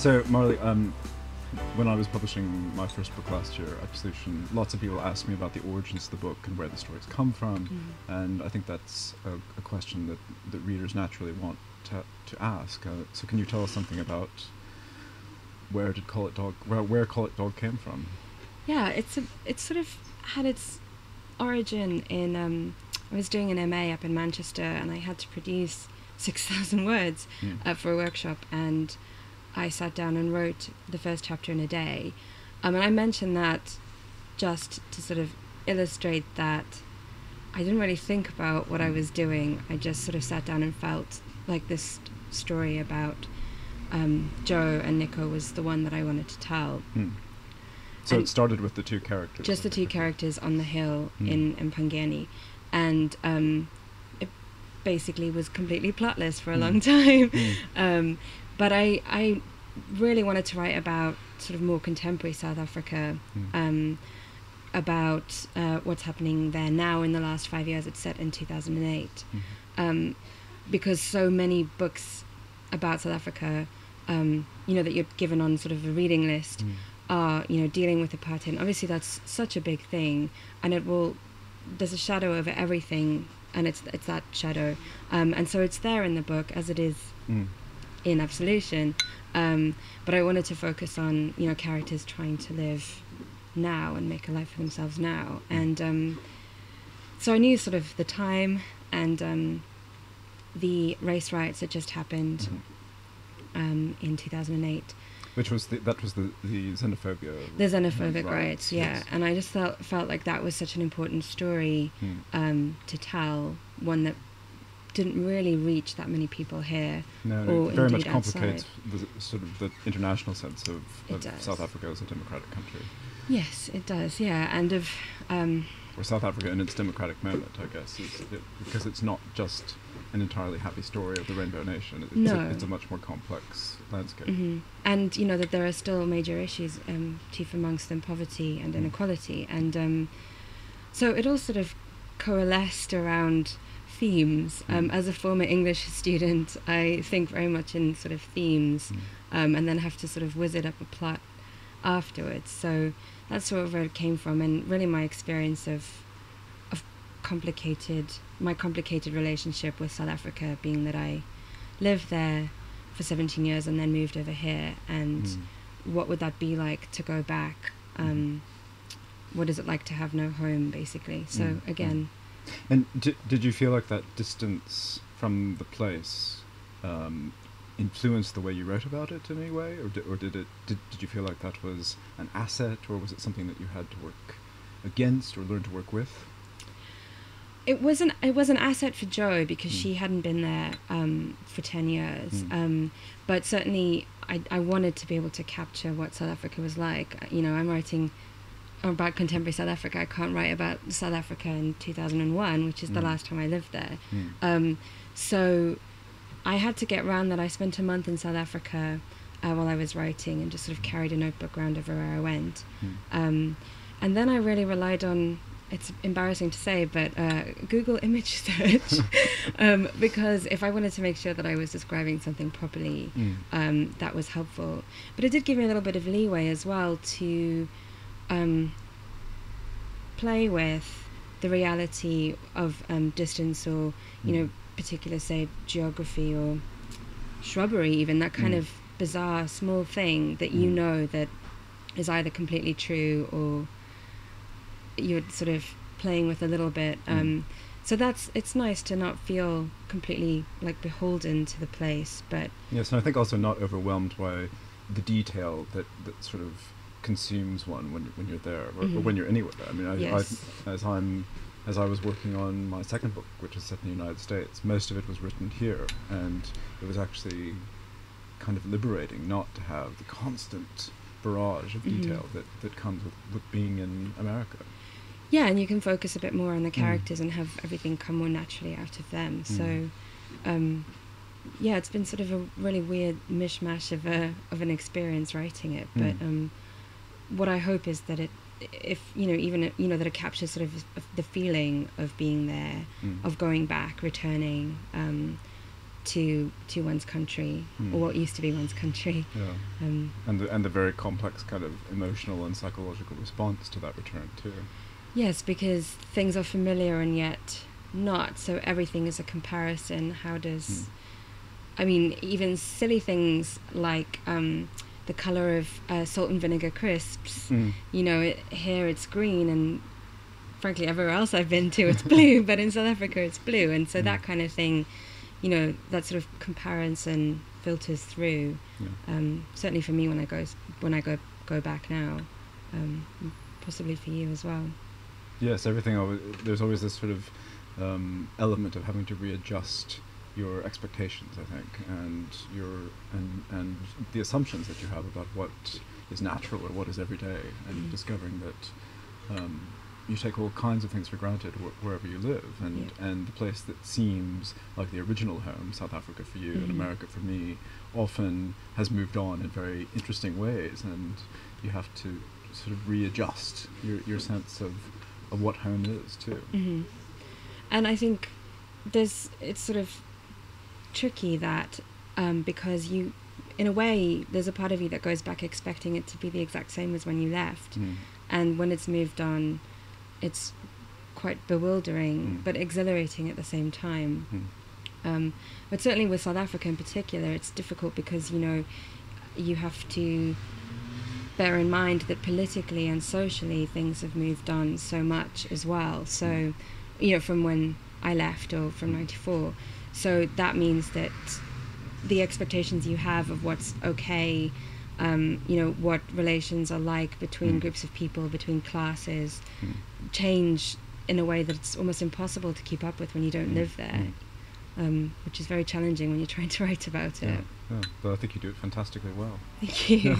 So, Marli, when I was publishing my first book last year, Absolution, lots of people asked me about the origins of the book and where the stories come from, and I think that's a question that readers naturally want to ask. So can you tell us something about where Call It Dog came from? Yeah, it's sort of had its origin in, I was doing an MA up in Manchester, and I had to produce 6,000 words for a workshop, and I sat down and wrote the first chapter in a day. And I mentioned that just to sort of illustrate that I didn't really think about what I was doing. I just sort of sat down and felt like this story about Joe and Nico was the one that I wanted to tell. So it started with the two characters? Just the two characters on the hill in Pangani. And it basically was completely plotless for a long time. But I really wanted to write about sort of more contemporary South Africa, about what's happening there now in the last 5 years. It's set in 2008. Because so many books about South Africa, that you're given on sort of a reading list are, dealing with apartheid. And obviously that's such a big thing, and there's a shadow over everything, and it's that shadow. And so it's there in the book as it is in Absolution, but I wanted to focus on characters trying to live now and make a life for themselves now, and so I knew sort of the time and the race riots that just happened in 2008, which was the xenophobia. The xenophobic riots, yeah. Yes. And I just felt like that was such an important story to tell, one that didn't really reach that many people here. No, or it very much outside. Complicates the sort of the international sense of South Africa as a democratic country. Yes, it does, yeah, and of... or South Africa in its democratic moment, I guess, because it's not just an entirely happy story of the Rainbow Nation. It's a much more complex landscape. And, that there are still major issues, chief amongst them poverty and inequality, and so it all sort of coalesced around themes. As a former English student, I think very much in sort of themes, and then have to sort of wizard up a plot afterwards. So that's sort of where it came from, and really my experience of my complicated relationship with South Africa, being that I lived there for 17 years and then moved over here, and what would that be like to go back? What is it like to have no home, basically? So again... And did you feel like that distance from the place influenced the way you wrote about it in any way, or did you feel like that was an asset, or was it something that you had to work against or learn to work with? It was an asset for Jo, because she hadn't been there for 10 years. But certainly I wanted to be able to capture what South Africa was like. I'm writing about contemporary South Africa. I can't write about South Africa in 2001, which is the last time I lived there. So I had to get around that. I spent a month in South Africa while I was writing, and just sort of carried a notebook around everywhere I went. And then I really relied on, it's embarrassing to say, but Google image search, because if I wanted to make sure that I was describing something properly, that was helpful. But it did give me a little bit of leeway as well to play with the reality of distance, or particular, say, geography or shrubbery, even that kind of bizarre small thing that that is either completely true, or you're sort of playing with a little bit. So it's nice to not feel completely like beholden to the place, but yes, and I think also not overwhelmed by the detail that sort of consumes one when you're there, or when you're anywhere. I mean, as I was working on my second book, which is set in the United States, most of it was written here, and it was actually kind of liberating not to have the constant barrage of detail that comes with being in America. Yeah, and you can focus a bit more on the characters and have everything come more naturally out of them. So, it's been sort of a really weird mishmash of an experience writing it. But what I hope is that it captures sort of the feeling of being there, of going back, returning, to one's country, or what used to be one's country. Yeah. And the very complex kind of emotional and psychological response to that return too. Yes, because things are familiar and yet not. So everything is a comparison. How does, I mean, even silly things like the color of salt and vinegar crisps. You know, here it's green, and frankly, everywhere else I've been to, it's blue. But in South Africa, it's blue, and so that kind of thing, you know, that sort of comparison filters through. Certainly for me when I go back now, possibly for you as well. Yes, there's always this sort of element of having to readjust your expectations, I think, and and the assumptions that you have about what is natural or what is everyday, and discovering that you take all kinds of things for granted wherever you live, and the place that seems like the original home, South Africa for you and America for me, often has moved on in very interesting ways, and you have to sort of readjust your sense of what home is too. And I think it's sort of tricky that because you, in a way, there's a part of you that goes back expecting it to be the exact same as when you left, and when it's moved on, it's quite bewildering but exhilarating at the same time. But certainly with South Africa in particular, it's difficult because, you know, you have to bear in mind that politically and socially things have moved on so much as well. So, you know, from when I left, or from 94. So that means that the expectations you have of what's okay, you know, what relations are like between groups of people, between classes, change in a way that it's almost impossible to keep up with when you don't live there, which is very challenging when you're trying to write about it. Yeah, but I think you do it fantastically well. Thank you.